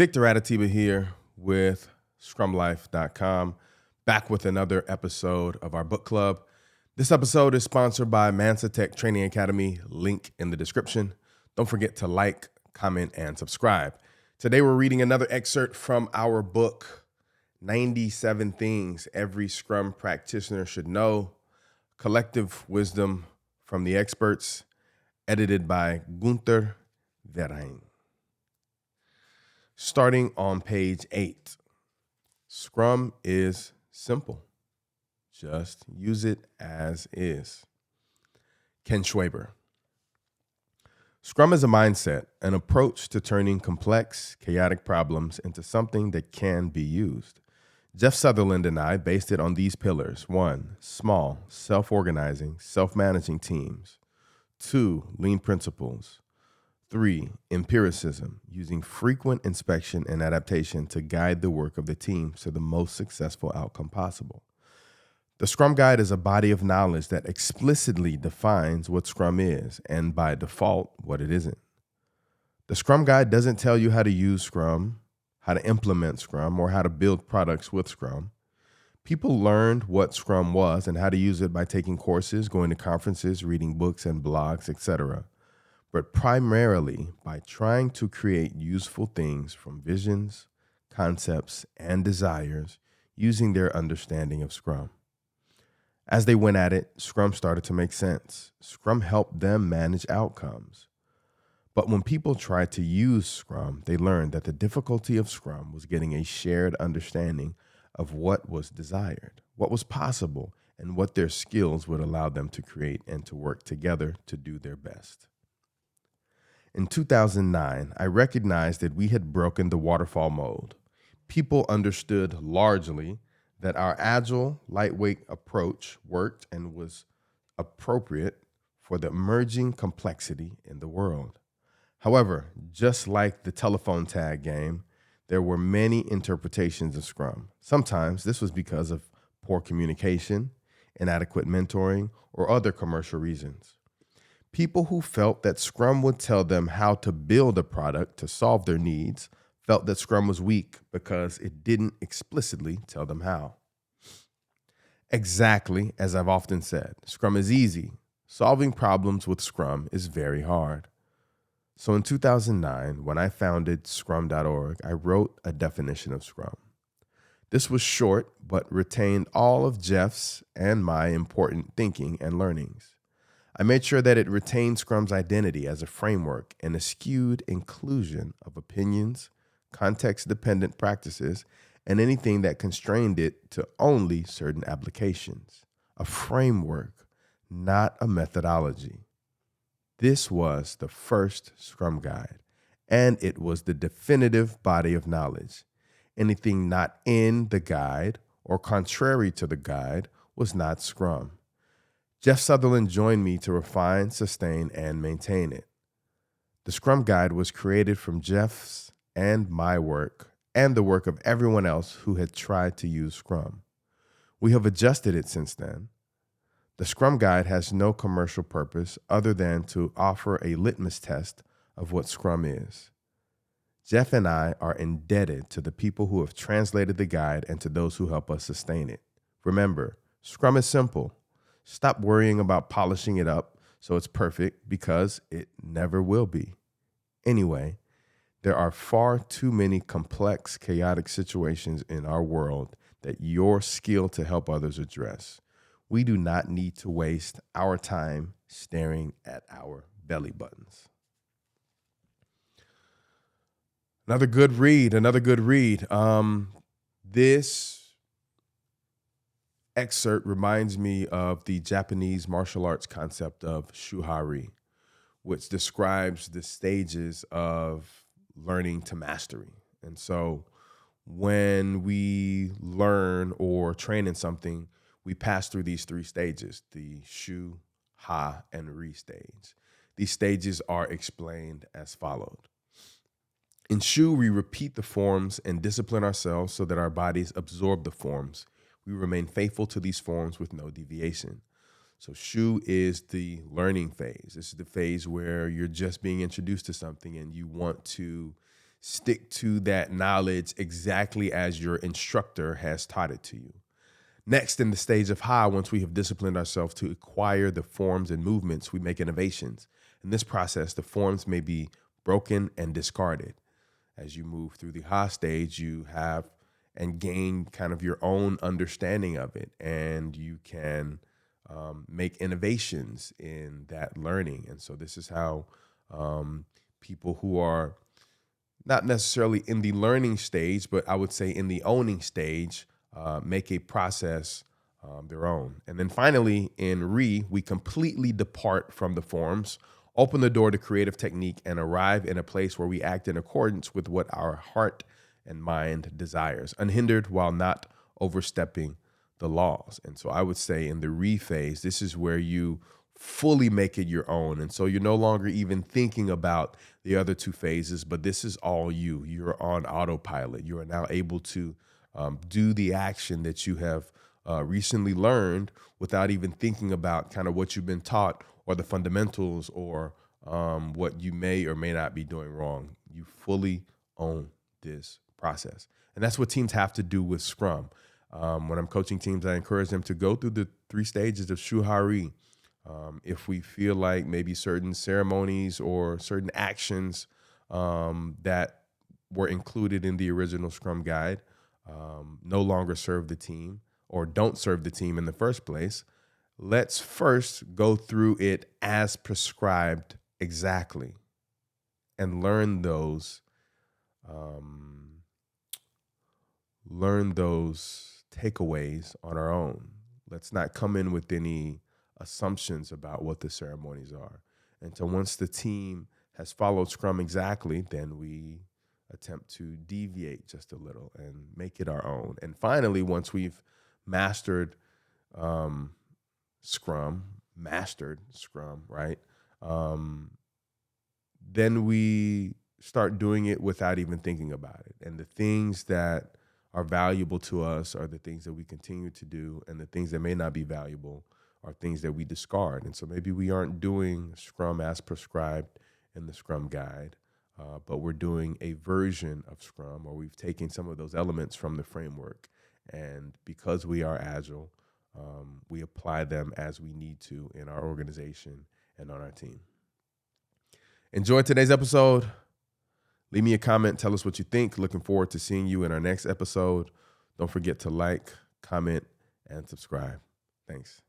Victor Adatiba here with ScrumLife.com, back with another episode of our book club. This episode is sponsored by Mansa Tech Training Academy, link in the description. Don't forget to like, comment, and subscribe. Today we're reading another excerpt from our book, 97 Things Every Scrum Practitioner Should Know, Collective Wisdom from the Experts, edited by Gunther Verein. Starting on page 8, Scrum is simple. Just use it as is. Ken Schwaber. Scrum is a mindset, an approach to turning complex, chaotic problems into something that can be used. Jeff Sutherland and I based it on these pillars. 1, small, self-organizing, self-managing teams. 2, lean principles. 3, empiricism, using frequent inspection and adaptation to guide the work of the team to the most successful outcome possible. The Scrum Guide is a body of knowledge that explicitly defines what Scrum is and, by default, what it isn't. The Scrum Guide doesn't tell you how to use Scrum, how to implement Scrum, or how to build products with Scrum. People learned what Scrum was and how to use it by taking courses, going to conferences, reading books and blogs, etc., but primarily by trying to create useful things from visions, concepts, and desires using their understanding of Scrum. As they went at it, Scrum started to make sense. Scrum helped them manage outcomes. But when people tried to use Scrum, they learned that the difficulty of Scrum was getting a shared understanding of what was desired, what was possible, and what their skills would allow them to create and to work together to do their best. In 2009, I recognized that we had broken the waterfall mold. People understood largely that our agile, lightweight approach worked and was appropriate for the emerging complexity in the world. However, just like the telephone tag game, there were many interpretations of Scrum. Sometimes this was because of poor communication, inadequate mentoring, or other commercial reasons. People who felt that Scrum would tell them how to build a product to solve their needs felt that Scrum was weak because it didn't explicitly tell them how. Exactly as I've often said, Scrum is easy. Solving problems with Scrum is very hard. So in 2009, when I founded Scrum.org, I wrote a definition of Scrum. This was short, but retained all of Jeff's and my important thinking and learnings. I made sure that it retained Scrum's identity as a framework and a skewed inclusion of opinions, context-dependent practices, and anything that constrained it to only certain applications. A framework, not a methodology. This was the first Scrum Guide, and it was the definitive body of knowledge. Anything not in the guide or contrary to the guide was not Scrum. Jeff Sutherland joined me to refine, sustain, and maintain it. The Scrum Guide was created from Jeff's and my work and the work of everyone else who had tried to use Scrum. We have adjusted it since then. The Scrum Guide has no commercial purpose other than to offer a litmus test of what Scrum is. Jeff and I are indebted to the people who have translated the guide and to those who help us sustain it. Remember, Scrum is simple. Stop worrying about polishing it up so it's perfect, because it never will be. Anyway, there are far too many complex, chaotic situations in our world that your skill to help others address. We do not need to waste our time staring at our belly buttons. Another good read. This excerpt reminds me of the Japanese martial arts concept of shuhari, which describes the stages of learning to mastery. And so when we learn or train in something, we pass through these 3 stages, the shu, ha, and ri stage. These stages are explained as followed. In shu, we repeat the forms and discipline ourselves so that our bodies absorb the forms. We remain faithful to these forms with no deviation. So shu is the learning phase. This is the phase where you're just being introduced to something and you want to Stick to that knowledge exactly as your instructor has taught it to you. Next, in the stage of high, once we have disciplined ourselves to acquire the forms and movements, we make innovations. In this process, the forms may be broken and discarded. As you move through the high stage, you have and gain kind of your own understanding of it, and you can make innovations in that learning. And so this is how people who are not necessarily in the learning stage, but I would say in the owning stage, make a process their own. And then finally, in we completely depart from the forms, open the door to creative technique, and arrive in a place where we act in accordance with what our heart and mind desires, unhindered while not overstepping the laws. And so I would say in the phase, this is where you fully make it your own. And so you're no longer even thinking about the other two phases, but this is all you. You're on autopilot. You are now able to do the action that you have recently learned without even thinking about kind of what you've been taught or the fundamentals or what you may or may not be doing wrong. You fully own this process. And that's what teams have to do with Scrum. When I'm coaching teams, I encourage them to go through the 3 stages of Shuhari. If we feel like maybe certain ceremonies or certain actions that were included in the original Scrum guide no longer serve the team or don't serve the team in the first place, let's first go through it as prescribed exactly and learn those takeaways on our own. Let's not come in with any assumptions about what the ceremonies are. And so once the team has followed Scrum exactly, then we attempt to deviate just a little and make it our own. And finally, once we've mastered Scrum, right? Then we start doing it without even thinking about it. And the things that are valuable to us are the things that we continue to do, and the things that may not be valuable are things that we discard. And so maybe we aren't doing Scrum as prescribed in the Scrum guide, but we're doing a version of Scrum, or we've taken some of those elements from the framework. And because we are agile, we apply them as we need to in our organization and on our team. Enjoy today's episode. Leave me a comment. Tell us what you think. Looking forward to seeing you in our next episode. Don't forget to like, comment, and subscribe. Thanks.